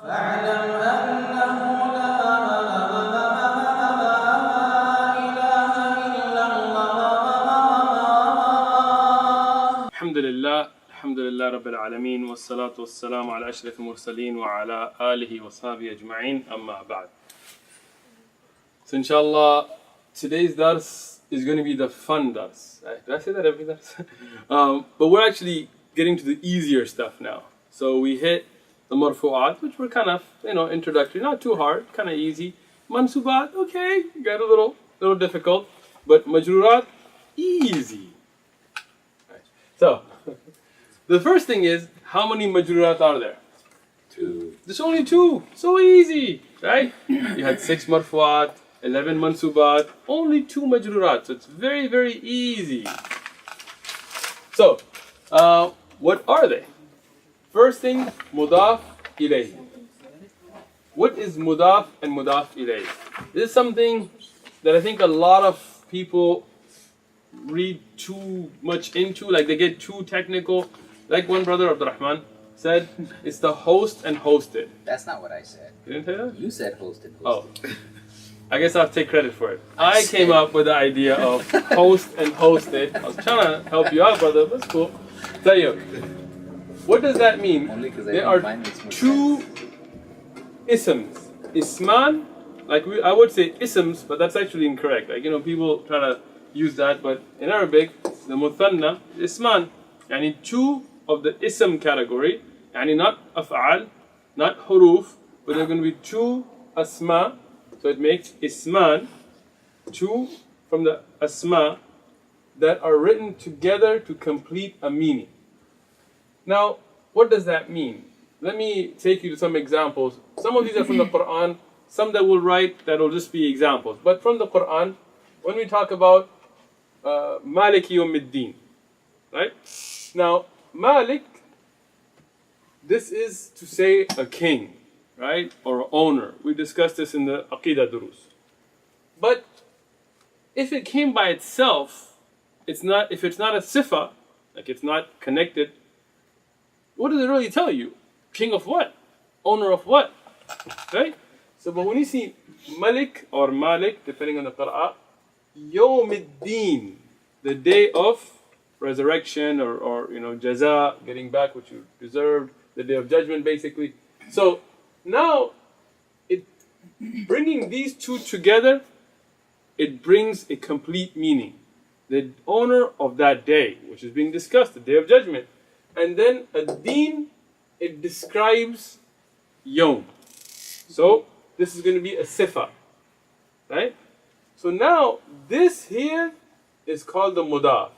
فاعلم أنه لا إله إلا الله. الحمد لله رب العالمين والصلاة والسلام على أشرف المرسلين وعلى آله وصحبه أجمعين أما بعد. So inshallah, today's dars is going to be the fun dars. Did I say that every dars? But we're actually getting to the easier stuff now. So we hit the marfu'at, which were kind of, introductory, not too hard, kind of easy. Mansubat, okay, got a little difficult. But majrurat, easy. Right. So, the first thing is, how many majrurat are there? 2. There's only 2. So easy, right? You had 6 marfu'at, 11 mansubat, only 2 majrurat. So it's very, very easy. So, what are they? First thing, Mudaf, Ilayh. What is Mudaf and Mudaf Ilayh? This is something that I think a lot of people read too much into, like they get too technical. Like one brother, Abdurrahman, said, it's the host and hosted. That's not what I said. You didn't say that? You said host and Oh. hosted. I guess I'll take credit for it. I came up with the idea of host and hosted. I was trying to help you out, brother. That's cool. Tell you, what does that mean? Only because There are 2 isms. Isman, like I would say isms, but that's actually incorrect. Like, people try to use that, but in Arabic, the muthanna, isman, yani 2 of the ism category, yani not af'al, not huruf, but they're going to be 2 asma. So it makes isman, 2 from the asma that are written together to complete a meaning. Now, what does that mean? Let me take you to some examples. Some of these are from the Qur'an, some that we'll write that will just be examples. But from the Qur'an, when we talk about Malik Yawmiddin, right? Now, Malik, this is to say a king, right? Or owner. We discussed this in the Aqidah Durus. But if it came by itself, if it's not a sifa, like it's not connected, what does it really tell you? King of what? Owner of what? Right? So, but when you see Malik or Malik, depending on the qira'ah, Yawmiddin, the day of resurrection or jaza, getting back what you deserved, the day of judgment basically. So, now, bringing these 2 together, it brings a complete meaning. The owner of that day, which is being discussed, the day of judgment. And then ad-din, it describes yawm. So, this is going to be a sifa. Right? So now, this here is called the mudaf.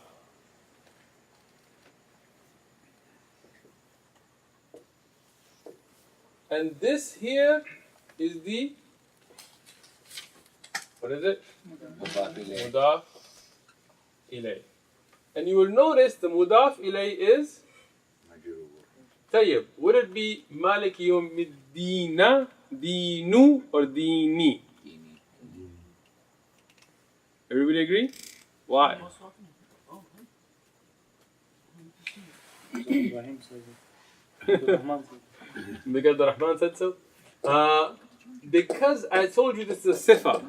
And this here is the, what is it? Mudaf Ilayh. And you will notice the Mudaf Ilayh is Tayyib. Would it be Malik Yawmiddin, Deenu, or Deeni? Everybody agree? Why? Because the Rahman said so? Because I told you this is a sifa.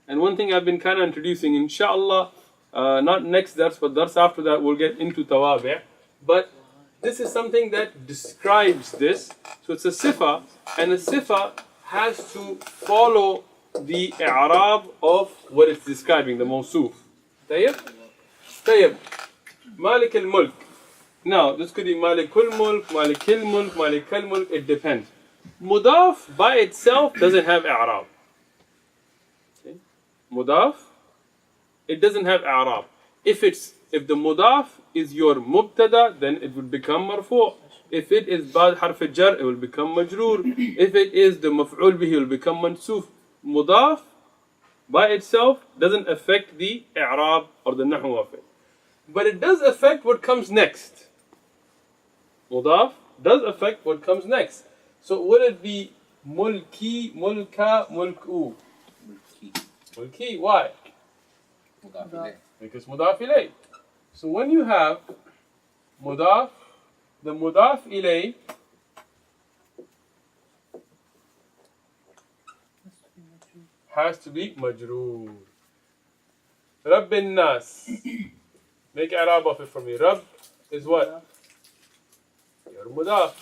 And one thing I've been kind of introducing, inshallah, not next dars, but dars after that, we'll get into tawabi'. But this is something that describes this. So it's a sifa, and a sifa has to follow the i'rab of what it's describing, the mawsoof. Tayyib. Malik al-mulk. Now, this could be Malik al-mulk, Malik al-mulk, Malik al-mulk, it depends. Mudaf by itself doesn't have i'rab. Okay. Mudaf, it doesn't have i'rab. If the mudaf is your mubtada, then it will become marfu'. If it is ba'd harf jar, it will become majroor. If it is the maf'ul bihi, it will become mansoof. Mudaf by itself doesn't affect the i'rab or the nahu of it. But it does affect what comes next. Mudaf does affect what comes next. So would it be mulki, mulka, mulku? Mulki. Why? Mudaf ilayh. Because mudaf ilayh. So when you have mudaf, the mudaf ilayh has to be majroor. Rabb nas. Make Arab of it for me. Rabb is what? Your mudaf.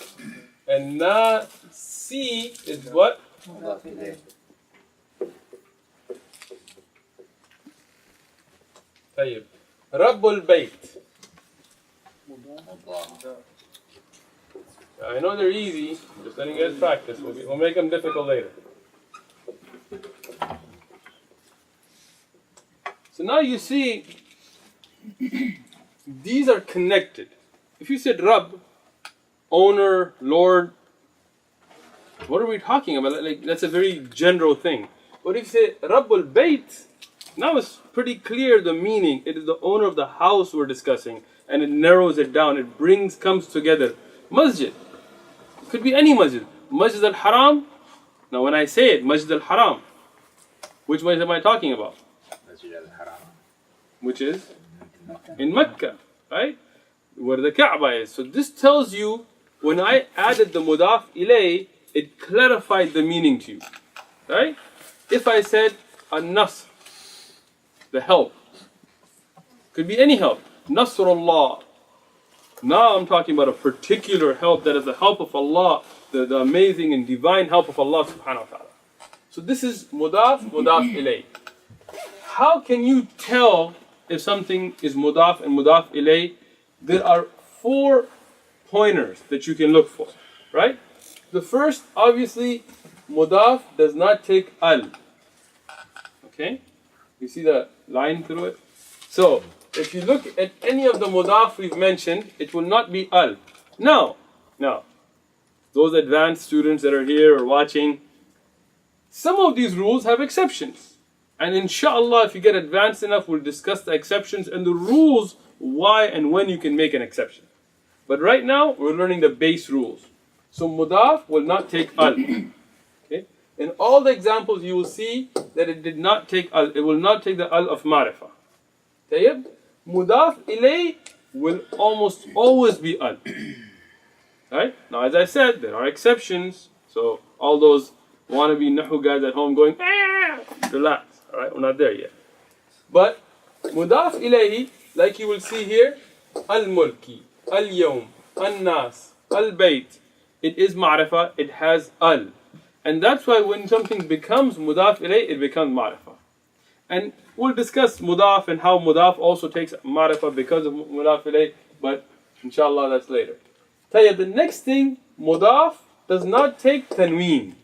And nasi is what? مضاف إليه. طيب. رب البيت. مضاف. I know they're easy. I'm just letting you guys practice. We'll make them difficult later. So now you see, these are connected. If you said Rabb, owner, Lord, what are we talking about? Like, that's a very general thing. But if you say Rabbul Bayt, now it's pretty clear the meaning. It is the owner of the house we're discussing, and it narrows it down. It comes together. Masjid. It could be any masjid. Masjid al-Haram. Now when I say it, Masjid al-Haram, which masjid am I talking about? Masjid al-Haram. Which is in Mecca, right? Where the Kaaba is. So this tells you, when I added the Mudaf Ilayh, it clarified the meaning to you, right? If I said An-Nasr, the help, could be any help. Nasrullah. Now I'm talking about a particular help that is the help of Allah, the amazing and divine help of Allah subhanahu wa ta'ala. So this is Mudaf Ilayh. How can you tell if something is Mudaf and Mudaf Ilayh? There are 4 pointers that you can look for, right? The first, obviously, Mudaf does not take al. Okay? You see the line through it? So, if you look at any of the Mudaf we've mentioned, it will not be al. Now, those advanced students that are here or watching, some of these rules have exceptions. And inshallah, if you get advanced enough, we'll discuss the exceptions and the rules, why and when you can make an exception. But right now, we're learning the base rules. So Mudaf will not take al. Okay? In all the examples, you will see that it did not take al. It will not take the al of Ma'rifah. Tayyib? Mudaf Ilayh will almost always be al. Right? Now, as I said, there are exceptions. So all those wannabe Nahu guys at home going, relax. Alright, we're not there yet. But Mudaf Ilayhi, like you will see here, Al-Mulki, Al-Yawm, Al-Nas, Al-Bayt, it is Ma'rifah, it has Al. And that's why when something becomes Mudaf Ilayh, it becomes Ma'rifah. And we'll discuss Mudaf and how Mudaf also takes Ma'rifah because of Mudaf Ilayh, but inshallah that's later. The next thing, Mudaf does not take Tanween.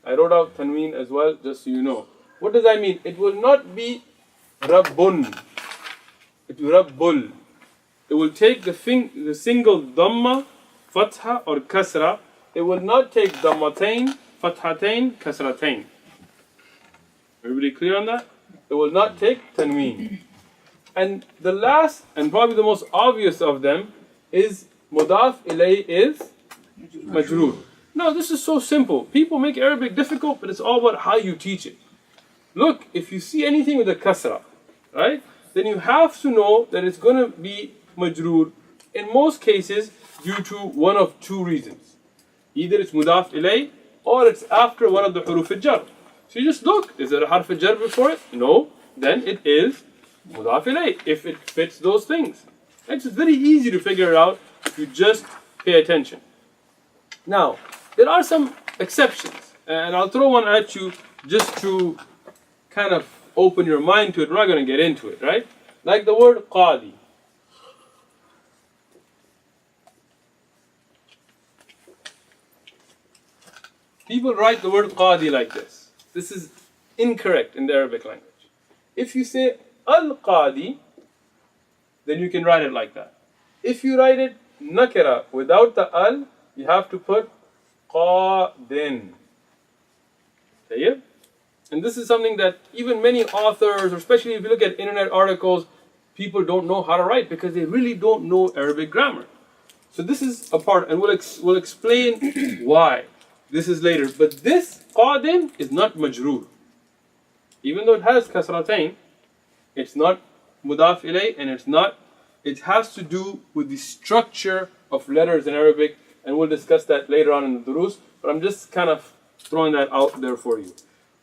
I wrote out Tanween as well, just so you know. What does that mean? It will not be Rabbun. It will Rabbul. It will take the single Dhamma, Fatha or Kasra. It will not take Dhammatain, Fathatain, Kasratain. Everybody clear on that? It will not take Tanween. And the last, and probably the most obvious of them, is Mudaf Ilayh is Majroor. No, this is so simple. People make Arabic difficult, but it's all about how you teach it. Look, if you see anything with a kasra, right, then you have to know that it's going to be majroor in most cases due to one of 2 reasons. Either it's mudaf ilayh or it's after one of the huruf al-jar. So you just look, is there a harf al-jar before it? No, then it is mudaf ilayh if it fits those things. It's very easy to figure it out if you just pay attention. Now, there are some exceptions, and I'll throw one at you just to kind of open your mind to it. We're not going to get into it, right? Like the word qadi. People write the word qadi like this. This is incorrect in the Arabic language. If you say al-qadi, then you can write it like that. If you write it nakira without the al, you have to put qadin. And this is something that even many authors, especially if you look at internet articles, people don't know how to write because they really don't know Arabic grammar. So this is a part, and we'll explain why. This is later. But this qadin is not majroor. Even though it has kasratain, it's not mudaf ilayh, and it has to do with the structure of letters in Arabic, and we'll discuss that later on in the durus, but I'm just kind of throwing that out there for you.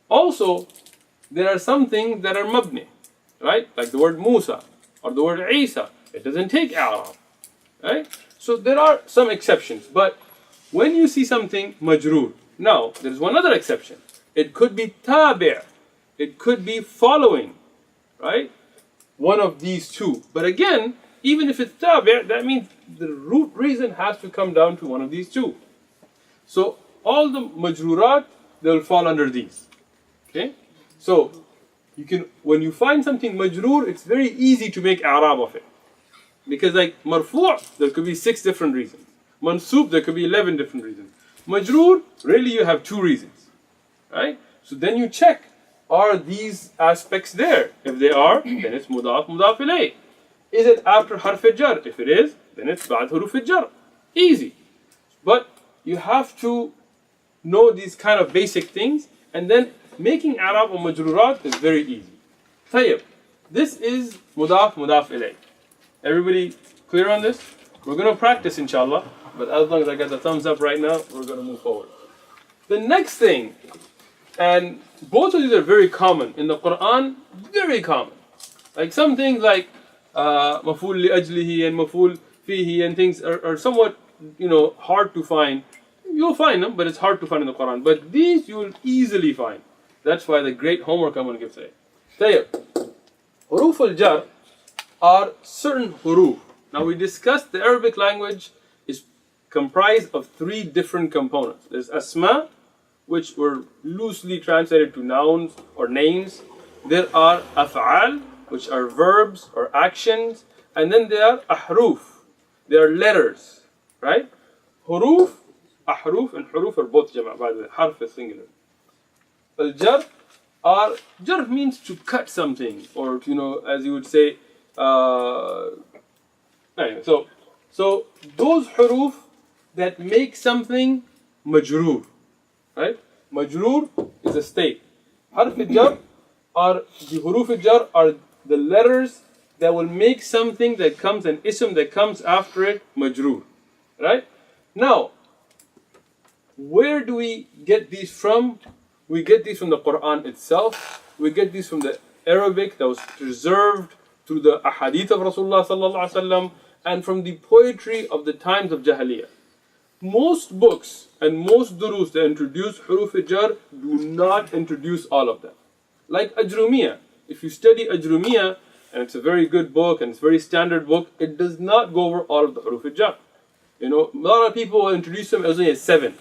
Also, there are some things that are mabni, right? Like the word Musa or the word Isa. It doesn't take i'rab, right? So there are some exceptions. But when you see something majroor, now there's one other exception. It could be tabi', it could be following, right? One of these two. But again, even if it's tabi', that means the root reason has to come down to one of these two. So all the majroorat, they'll fall under these. Okay? So you can, when you find something majroor, it's very easy to make i'rab of it. Because like marfu', there could be 6 different reasons. Mansub, there could be 11 different reasons. Majroor, really you have 2 reasons. Right? So then you check, are these aspects there? If they are, then it's mudaf, mudaf ilayh. Is it after harf jar? If it is, then it's ba'd huruf jar. Easy. But you have to know these kind of basic things, and then making i'rab or majrurat is very easy. Tayyib. This is mudaf, mudaf ilayh. Everybody clear on this? We're going to practice inshallah, but as long as I get the thumbs up right now, we're going to move forward. The next thing, and both of these are very common in the Quran, very common. Like some things like maful li ajlihi and maful fihi and things are somewhat, hard to find. You'll find them, but it's hard to find in the Quran. But these you will easily find. That's why the great homework I'm going to give today. Tayyib. Huruf al-jar are certain huruf. Now we discussed the Arabic language is comprised of 3 different components. There's asma, which were loosely translated to nouns or names. There are af'al, which are verbs or actions. And then there are ahruf. They are letters, right? Huruf, ahruf, and huruf are both jama', by the way. Harf is singular. Al-jar jar means to cut something, or as you would say. Anyway, so those huruf that make something majroor, right? Majroor is a state. Harf jar or the huruf jar are the letters that will make something that comes, an ism that comes after it, majroor, right? Now, where do we get these from? We get these from the Quran itself. We get these from the Arabic that was preserved through the ahadith of Rasulullah sallallahu alaihi wasallam, and from the poetry of the times of Jahiliyyah. Most books and most durus that introduce huruf jar do not introduce all of them. Like Ajrumiyah. If you study Ajrumiyah, and it's a very good book and it's a very standard book, it does not go over all of the huruf jar. A lot of people will introduce them as only as 7.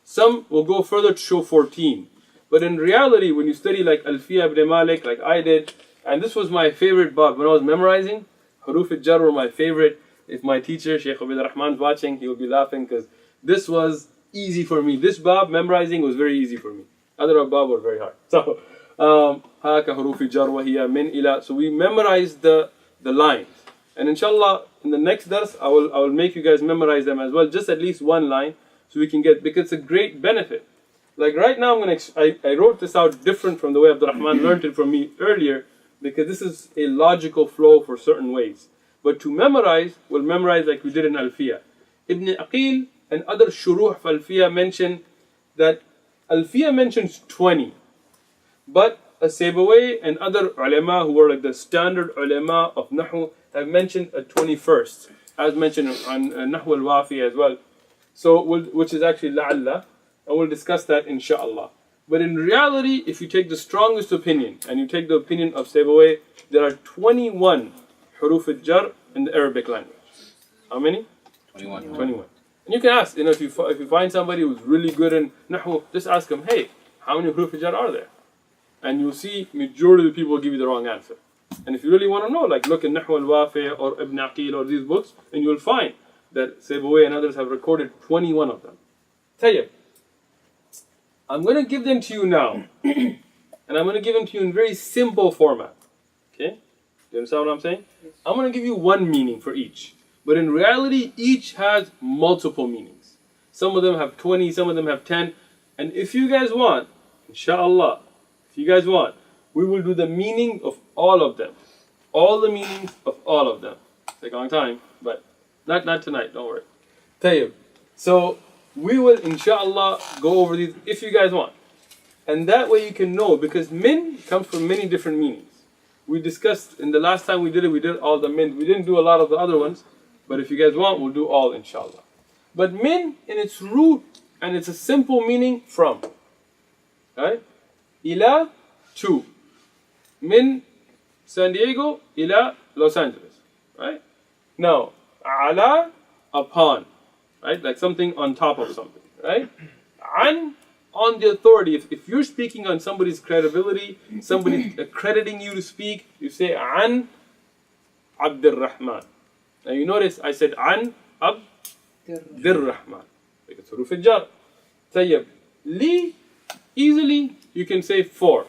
Some will go further to show 14. But in reality, when you study like Alfiya ibn Malik, like I did, and this was my favorite bab when I was memorizing, huruf jar were my favorite. If my teacher, Shaykh Abu Yusuf, watching, he will be laughing because this was easy for me. This bab, memorizing was very easy for me. Other bab were very hard. So, haka huruf jar wa hiya min ila. So we memorized the lines. And inshallah, in the next dars, I will make you guys memorize them as well, just at least one line, so we can get, because it's a great benefit. Like right now, I wrote this out different from the way Abdul Rahman learned it from me earlier, because this is a logical flow for certain ways. But to memorize, we'll memorize like we did in Alfiya. Ibn Aqil and other shuruh of Alfiya mention that Alfiya mentions 20. But As-Sibawayh and other ulama who were like the standard ulama of Nahu have mentioned a 21st, as mentioned on Nahu al-Wafi as well. So, which is actually la'alla, and we'll discuss that inshaAllah. But in reality, if you take the strongest opinion, and you take the opinion of Sibawayh, there are 21 huruf al-jar in the Arabic language. How many? 21. 21. And you can ask, if you find somebody who's really good in Nahu, just ask them, hey, how many huruf al-jar are there? And you'll see majority of the people will give you the wrong answer. And if you really want to know, like look at Nahu al-Wafi or Ibn Aqil or these books, and you'll find that Sibawayh and others have recorded 21 of them. Tayyib. I'm going to give them to you now. And I'm going to give them to you in very simple format. Okay? Do you understand what I'm saying? I'm going to give you one meaning for each. But in reality, each has multiple meanings. Some of them have 20, some of them have 10. And if you guys want, inshallah, if you guys want, we will do the meaning of all of them. All the meanings of all of them. Take a long time, but not tonight, don't worry. Tayyib. So, we will inshallah go over these if you guys want. And that way you can know, because min comes from many different meanings. We discussed in the last time we did all the min. We didn't do a lot of the other ones, but if you guys want, we'll do all inshallah. But min in its root, and it's a simple meaning from. Right? Ila, to. Min San Diego, ila Los Angeles. Right? Now, ala, upon. Right? Like something on top of something. Right? An, on the authority. If you're speaking on somebody's credibility, somebody accrediting you to speak, you say an Abdur Rahman. Now you notice I said an Abdur Rahman. Because Huruf al-Jar. Tayyib. Li, easily you can say for.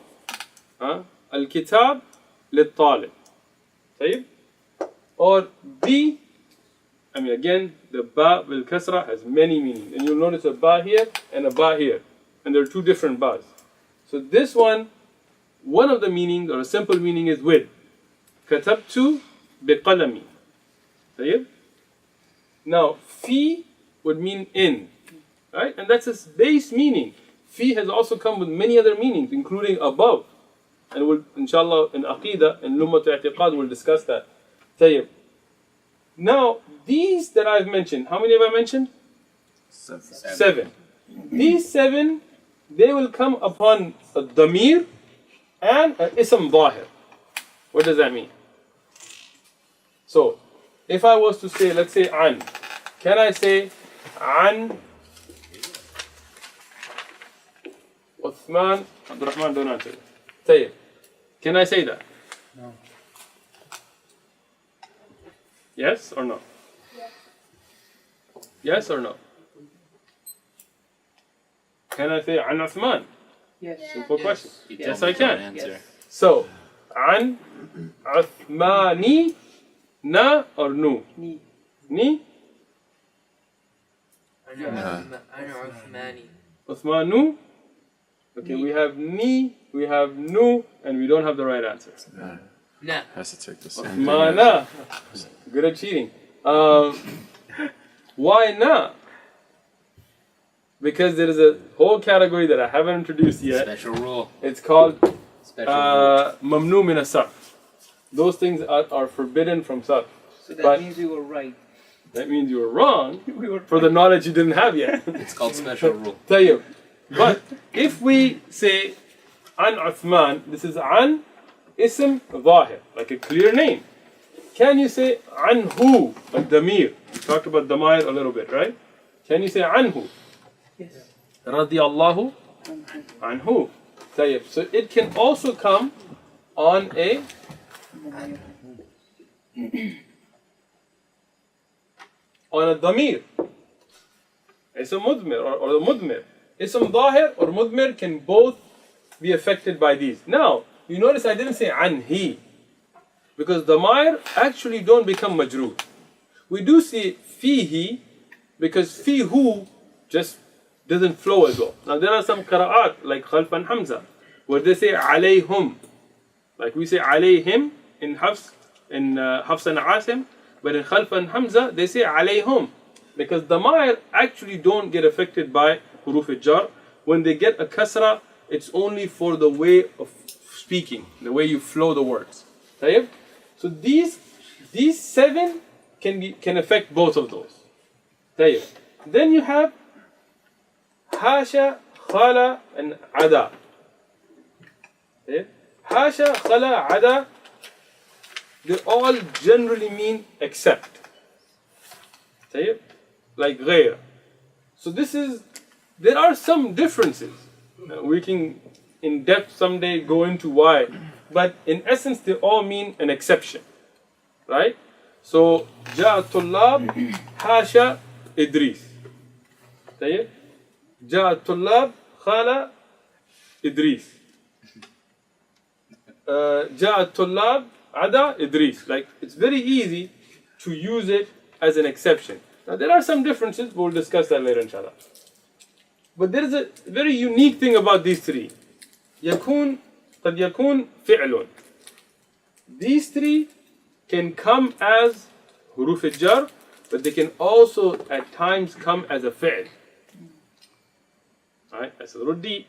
Al-Kitab lil-Talib. Tayyib. Or bi, I mean again, the ba bil kasra has many meanings. And you'll notice a ba here and a ba here. And there are two different bas. So this one of the meanings, or a simple meaning, is with. Katabtu biqalami. Tayyib. Now, fi would mean in. Right? And that's its base meaning. Fi has also come with many other meanings, including above. And we'll, inshallah, in Aqidah, in Lummat I'tiqad, we'll discuss that. Tayyib. Now, these that I've mentioned, how many have I mentioned? 7. These 7, they will come upon a damir and an ism zahir. What does that mean? So, if I was to say, let's say an, can I say an Uthman Abdurrahman, don't answer it. Tayyib. Can I say that? No. Yes or no? Yes. Yes or no? Can I say an Uthman? Yes. Simple question. You Yes, tell I me can. one answer. Yes. So, an Uthmani, na or nu? Ni. Ni? أنا عثماني. Uthmanu? Okay, we have ni, we have nu, and we don't have the right answer. نا. Has to take the same. Uthmana. Good at cheating. Why na? Because there is a whole category that I haven't introduced yet. Special rule. It's called Special rule. mamnu min as-sarf. Those things are forbidden from sarf. So that But- means we were right. That means you were wrong We were for the knowledge you didn't have yet. It's called special rule. Tayyib. But if we say an Uthman, this is an ism zahir, like a clear name. Can you say anhu, like damir? We talked about damir a little bit, right? Can you say anhu? Yes. Radiyallahu anhu. Tayyib. So it can also come on a damir. Ism mudmir or the mudmir. Ism zahir or mudmir can both be affected by these. Now, you notice I didn't say anhi, because damir actually don't become majroor. We do see fihi, because fihu just doesn't flow as well. Now there are some qira'at like Khalf and Hamza where they say alayhum, like we say alayhim in Hafs and Asim, but in Khalf and Hamza they say alayhum, because damir actually don't get affected by huruf al-jar. When they get a kasra, it's only for the way of speaking, the way you flow the words. Tayyib? So these 7 can affect both of those. Tayyib. Then you have Hasha, Khala, and Ada. Hasha, Khala, Ada, they all generally mean except. Tayyib? Like Ghayr. So there are some differences. We can in depth someday go into why. But in essence, they all mean an exception. Right? So, Ja'a Tullab, Hasha, Idris. Tayyib? Ja'a Tullab, Khala, Idris. Ja'a Tullab, Ada, Idris. Like, it's very easy to use it as an exception. Now, there are some differences, but we'll discuss that later, inshallah. But there is a very unique thing about these 3. قد يكون فعل. These 3 can come as huruf al-jar, but they can also at times come as a fi'l. Right? As a ruddi,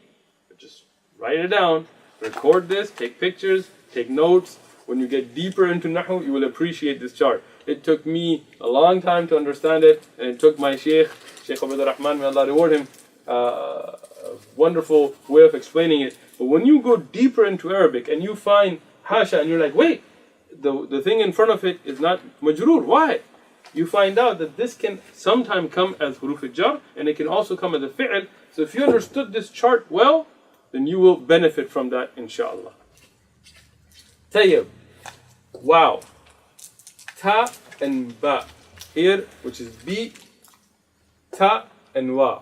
which is Write it down, record this, take pictures, take notes. When you get deeper into Nahu, you will appreciate this chart. It took me a long time to understand it, and it took my Shaykh Abu Yusuf, may Allah reward him, a wonderful way of explaining it. But when you go deeper into Arabic and you find Hasha and you're like, wait, the thing in front of it is not majroor, why? You find out that this can sometimes come as huruf al-jar, and it can also come as a fi'l. So if you understood this chart well, then you will benefit from that, inshallah. Tayyib. Wow. Ta and ba. Here, which is B, ta and wa.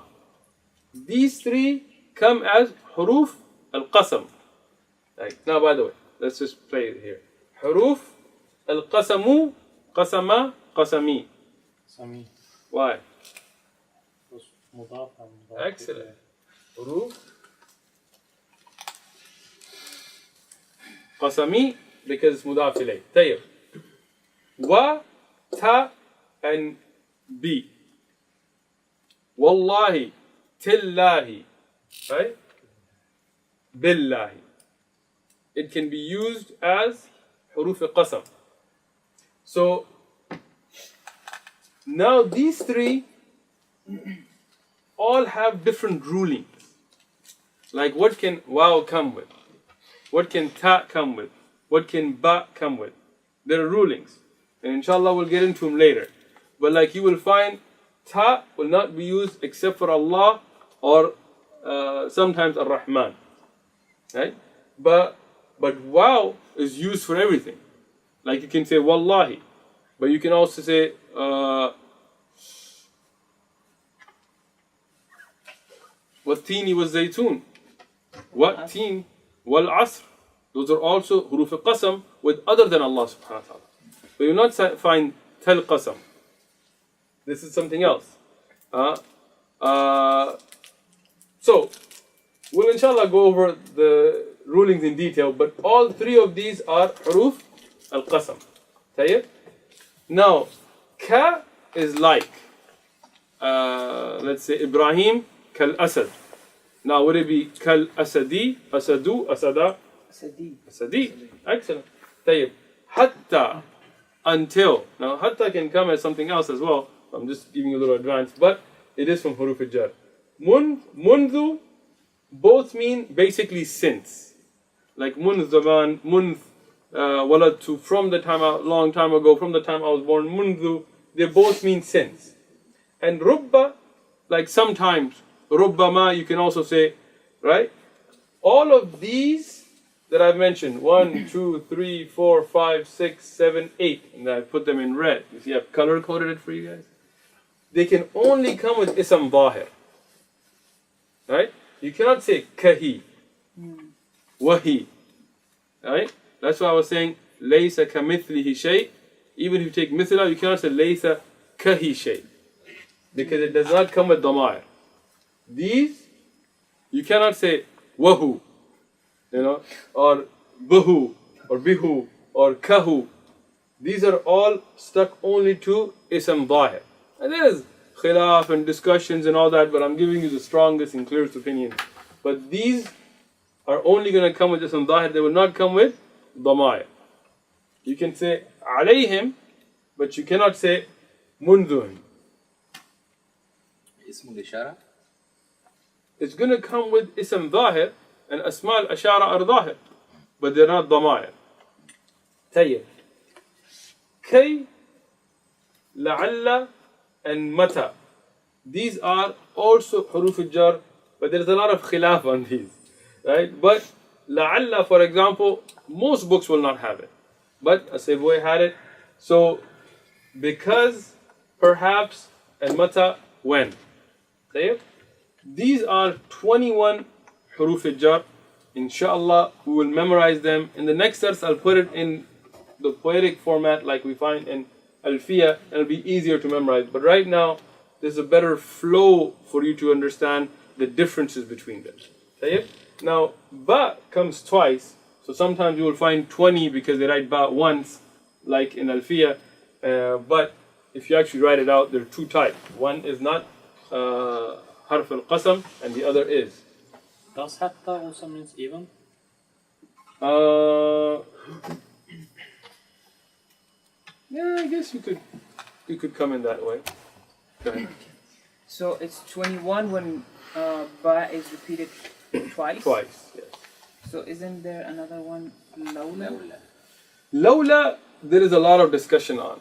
These three come as huruf al-qasam. Like, now, by the way, let's just play it here. Huruf al-qasamu, qasama, qasami. Sami. Why? Mudaf. Excellent. Huruf qasami, because it's mudaf ilayh. Tayyib. Wa, ta, and bi. Wallahi, tillahi. Right? Billahi. It can be used as huruf al-qasam. So, now these three all have different rulings. Like, what can waw come with? What can ta come with? What can ba come with? There are rulings. And inshallah we'll get into them later. But like you will find, ta will not be used except for Allah or sometimes Ar-Rahman. Right? But waw is used for everything. Like you can say wallahi. But you can also say والتين والزيتون. والتين والعصر. Those are also huruf al-qasam with other than Allah subhanahu wa ta'ala. But you will not find tel qasam. This is something else. So, we'll inshallah go over the rulings in detail, but all three of these are huruf al-qasam. Tayyib? Now, ka is like, let's say Ibrahim kal asad. Now, would it be kal asadi, asadu, asada? Asadi. Excellent. Tayyib. Hatta, until. Now, hatta can come as something else as well. I'm just giving you a little advance, but it is from huruf al-jar. Mundu, both mean basically since. Like munz zaman, munz waladtu, from the time, long time ago, from the time I was born, mundu, they both mean since. And rubba, like sometimes, rubbama, you can also say, right? All of these that I've mentioned, 1, 2, 3, 4, 5, 6, 7, 8, and I put them in red. You see, I've color coded it for you guys. They can only come with ism zahir. Right? You cannot say kahi, wahi. Right? That's why I was saying laysa kamithlihi shay. Even if you take mithla, you cannot say laysa kahi shay, because it does not come with damair. These you cannot say wahu, or buhu, or bihu, or kahu. These are all stuck only to ism zahir. And there is khilaf and discussions and all that, but I'm giving you the strongest and clearest opinion. But these are only going to come with ism zahir. They will not come with damair. You can say alayhim, but you cannot say munduhim. اسم الإشارة. It's going to come with ism zahir, and asma al-ashara are zahir, but they're not damair. Tayyib. Kay, la'alla, and mata. These are also huruf al-jar, but there's a lot of khilaf on these, right? But la'alla, for example, most books will not have it, but Aseboy had it. So because, perhaps, and mata, when. These are 21 huruf al-jar. Inshallah, we will memorize them. In the next dars, I'll put it in the poetic format like we find in Alfiya, and it'll be easier to memorize. But right now, there's a better flow for you to understand the differences between them. Now, ba comes twice, so sometimes you will find 20 because they write ba once, like in Alfiya. But if you actually write it out, there are two types. One is not harf al-qasam, and the other is. Does hatta also means even? Yeah, I guess you could come in that way. Go ahead. So it's 21 when ba is repeated twice. Twice, yes. So isn't there another one, lawla? Lawla, there is a lot of discussion on.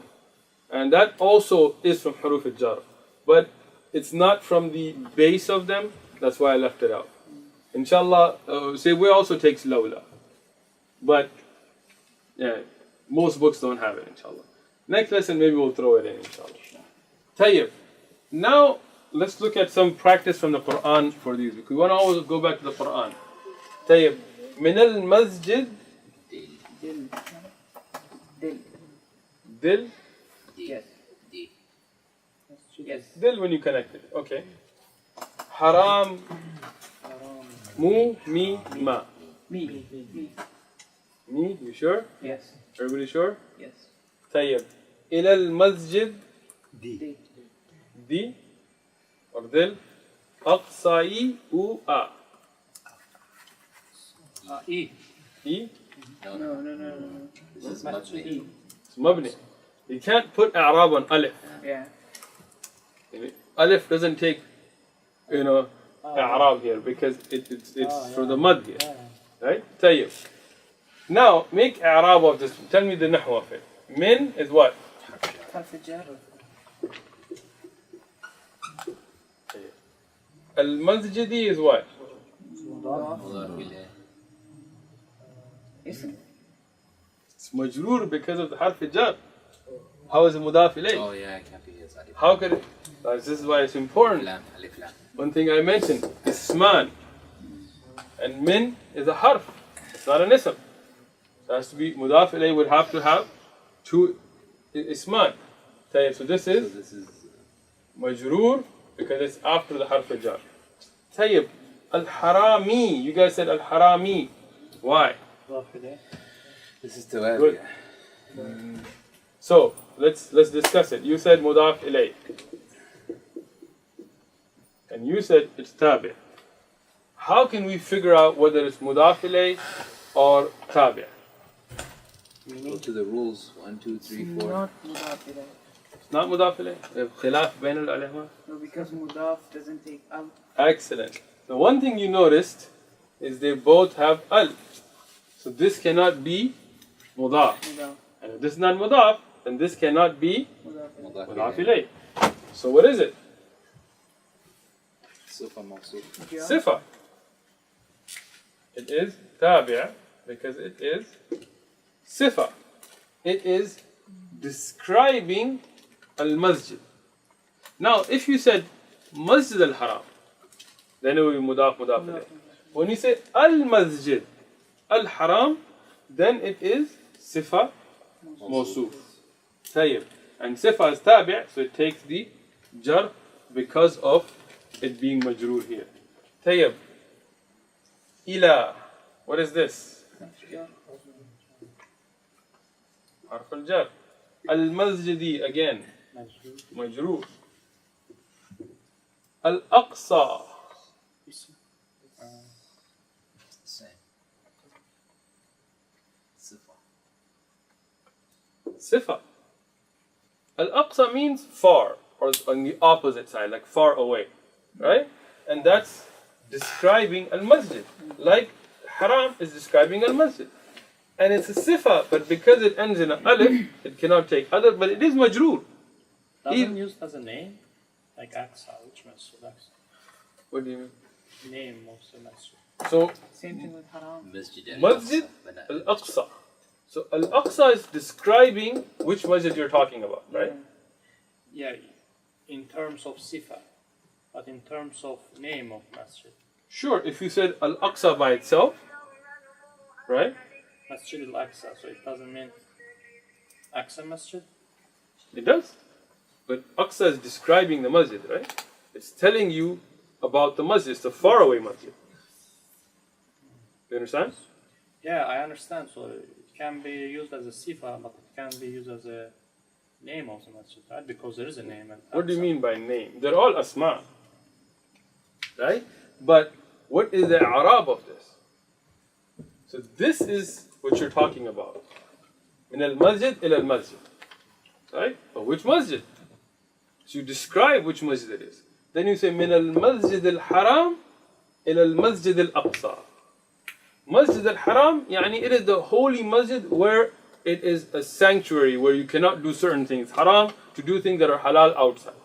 And that also is from Huruf al-Jar. But it's not from the base of them. That's why I left it out. Inshallah, we also takes lawla. But yeah, most books don't have it, inshallah. Next lesson, maybe we'll throw it in, inshallah. Tayyib. Now, let's look at some practice from the Qur'an for these. We want to always go back to the Qur'an. Tayyib. Min al-masjid. Dil. Dil. Dil. Yes. Yes. Dil when you connect it. Okay. Haram. Mu, mi, ma. Me. Me, you sure? Yes. Everybody sure? Yes. Tayyib. Ila al-masjid. Di. Di. Or dil. Aqsa'i u a. E. E. No. This is mabni. It's mabni. You can't put i'rab on alif. Yeah. Alif doesn't take, i'rab here because it's for the mud here. Right? Tayyib. Now, make i'rab of this. Tell me the nahwa of it. Min is what? حرف الجر. Al-masjidi is what? مضاف. مضاف إليه. اسم. It's majroor because of the harf jar. How is it mudaf ilayh? Oh yeah, it can't be his. Alif. How could it? This is why it's important. Lam, alif lam. One thing I mentioned, isman. And min is a harf. It's not an ism. It has to be mudaf ilayh would have to have two isman. So this So is this is majroor because it's after the harf jar. Tayyib. Al-harami. You guys said al-harami. Why? this is tawab. Good. So let's discuss it. You said mudaf ilayh. And you said it's tabi'. How can we figure out whether it's mudaf ilayh or tabi'? Go to the rules. 1, 2, 3, 4. Not mudaf ilayh. It's not mudaf ilayh. We have khilaf bain al-ulama. No, because mudaf doesn't take al. Excellent. The one thing you noticed is they both have al. So this cannot be mudaf. Mudaf. And if this is not mudaf, then this cannot be Mudaf ilayh. مضاف mudaf إليه. ilayh. So what is it? صفة موصوف. Yeah. Sifa. It is tabi' because it is sifa. It is describing al-masjid. Now, if you said masjid al-haram, then it will be mudaf ilayh. When you say al-masjid al-haram, then it is sifa mawsuf. Tayyib. And sifa is tabi', so it takes the jar because of it being majroor here. Tayyib. Ila. What is this? Harf al-jar. Al-masjidi again. Majroor. Al-aqsa. Same. صفة. Sifa. Al-aqsa means far, or on the opposite side, like far away. Right? And that's describing al-masjid. Like haram is describing al-masjid. And it's a sifa, but because it ends in an alif, it cannot take other, but it is majroor. Doesn't used as a name? Like Aqsa, which masjid? Aqsa. What do you mean? Name of the masjid. So, Same thing with haram. مسجد Masjid al-Aqsa. So al-Aqsa is describing which masjid you're talking about, right? Yeah, in terms of sifa, but in terms of name of masjid. Sure, if you said al-Aqsa by itself, right? Masjid al-Aqsa, so it doesn't mean Aqsa masjid? It does. But Aqsa is describing the masjid, right? It's telling you about the masjid. It's the faraway masjid. You understand? Yeah, I understand. So it can be used as a sifa, but it can be used as a name of the masjid, right? Because there is a name. What do you mean by name? They're all asma, right? But what is the i'rab of this? So this is what you're talking about. Min al-masjid ila al-masjid. Right? But which masjid? So you describe which masjid it is. Then you say min al-masjid al-haram ila al-masjid al-aqsa. Masjid al-haram, yani it is the holy masjid where it is a sanctuary, where you cannot do certain things. Haram to do things that are halal outside.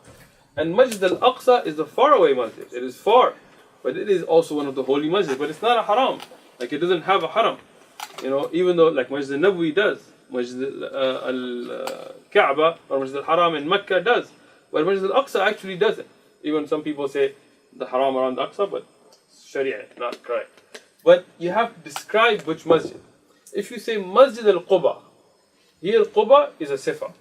And Masjid al-Aqsa is the faraway masjid. It is far, but it is also one of the holy masjids. But it's not a haram. Like it doesn't have a haram. You know, even though like Masjid al-Nabawi does. Masjid al-Kaaba or Masjid al-Haram in Mecca does. But Masjid al-Aqsa actually doesn't. Even some people say the haram around the Aqsa, but Sharia, not correct. But you have to describe which masjid. If you say Masjid al-Quba, here Quba is a sifa.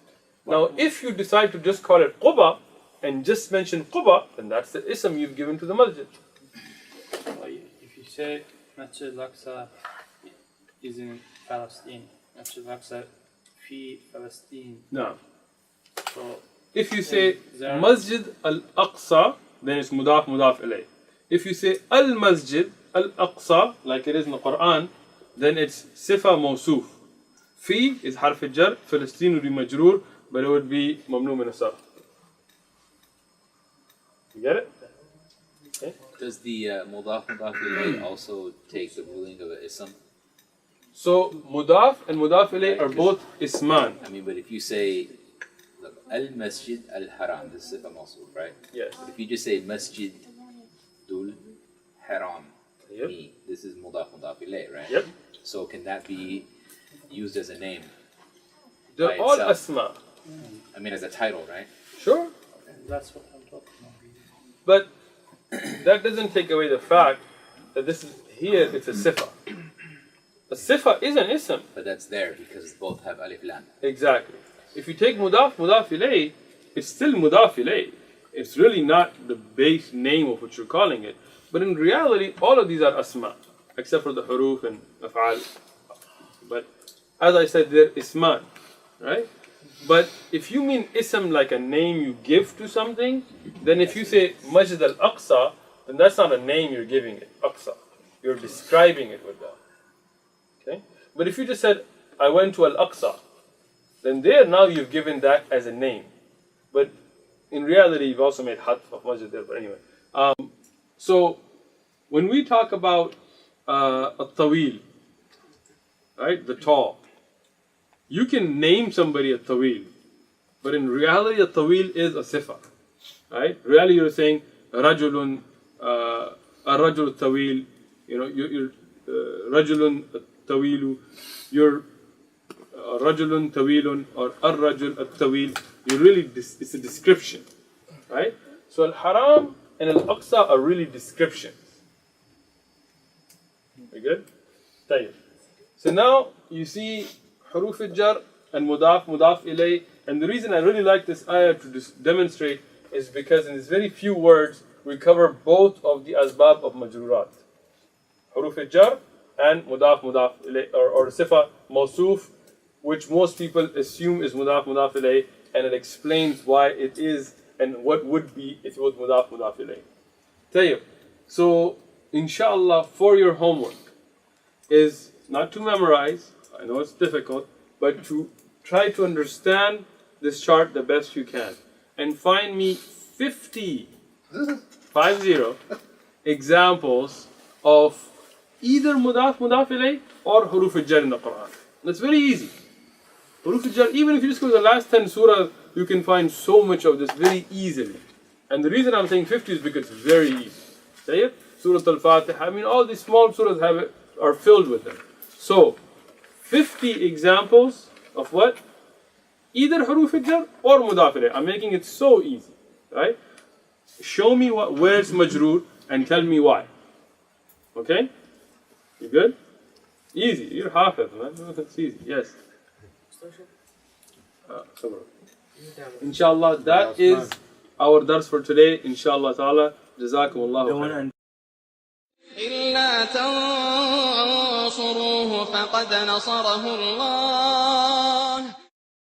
Now if you decide to just call it Quba and just mention Quba, then that's the ism you've given to the masjid. If you say Masjid al-Aqsa is in Palestine, Masjid al-Aqsa fi Palestine. No. So if you say Masjid al-Aqsa, then it's Mudaf Ilayh. If you say al-Masjid al-Aqsa, like it is in the Qur'an, then it's Sifa Mawsuf. Fi is Harf al-Jar, Palestine would be Majroor, but it would be Mamnu min as-Sarf. You get it? Okay. Does the Mudaf Ilayh also take the ruling of an ism? So Mudaf and Mudaf Ilayh are both Isman. I mean, but if you say Al-Masjid Al-Haram, this is Sifa Mawsuf, right? Yes. But if you just say Masjid Dul Haram, Yep. this is Mudaf Ilayh, right? Yep. So can that be used as a name? They're by all itself? Asma. I mean, as a title, right? Sure. that's what I'm talking about. But that doesn't take away the fact that this is here it's a sifa. A sifa is an ism. But that's there because both have alif lam. Exactly. If you take mudaf ilayh, it's still mudaf ilayh. It's really not the base name of what you're calling it. But in reality, all of these are asma, except for the huruf and af'al. But as I said, they're isman, right? But if you mean ism like a name you give to something, then if you say Masjid al-Aqsa, then that's not a name you're giving it, Aqsa. You're describing it with that. Okay? But if you just said, I went to al-Aqsa, then there now you've given that as a name. But in reality, you've also made hatf of Masjid there. But anyway. So when we talk about al-Tawil, right, the tall, you can name somebody a Tawil, but in reality, a Tawil is a sifa, right? Really, you're saying Rajulun, Rajul Tawil, you know, you're Rajulun Tawilu, you're Rajulun Tawilun, or Ar-Rajul Tawil. You really, it's a description, right? So Al-Haram and Al-Aqsa are really descriptions. We good? Tayyib. So now you see Huruf al-Jar and Mudaf Ilayh. And the reason I really like this ayah to demonstrate is because in these very few words we cover both of the asbab of majrurat. Huruf al-Jar and Mudaf Ilayh, or Sifa Mawsuf, which most people assume is Mudaf Ilayh, and it explains why it is and what would be if it was Mudaf Ilayh. Tayyib. So inshallah, for your homework is not to memorize, I know it's difficult, but to try to understand this chart the best you can. And find me 50 examples of either Mudaf Ilayh or Huruf al-Jar in the Quran. That's very easy. Huruf al-Jar, even if you just go to the last 10 surahs, you can find so much of this very easily. And the reason I'm saying 50 is because it's very easy. Say it? Surah Al-Fatiha, I mean all these small surahs are filled with them. So, 50 examples of what? Either Huruf al-Jar or Mudaf Ilayh. I'm making it so easy, right? Show me where it's Majroor and tell me why. Okay? You good? Easy. You're Hafiz, man. It's easy. Yes. Inshallah, that is our dars for today. Inshallah ta'ala. Jazakumullahu khairan. إلا تنصروه فقد نصره الله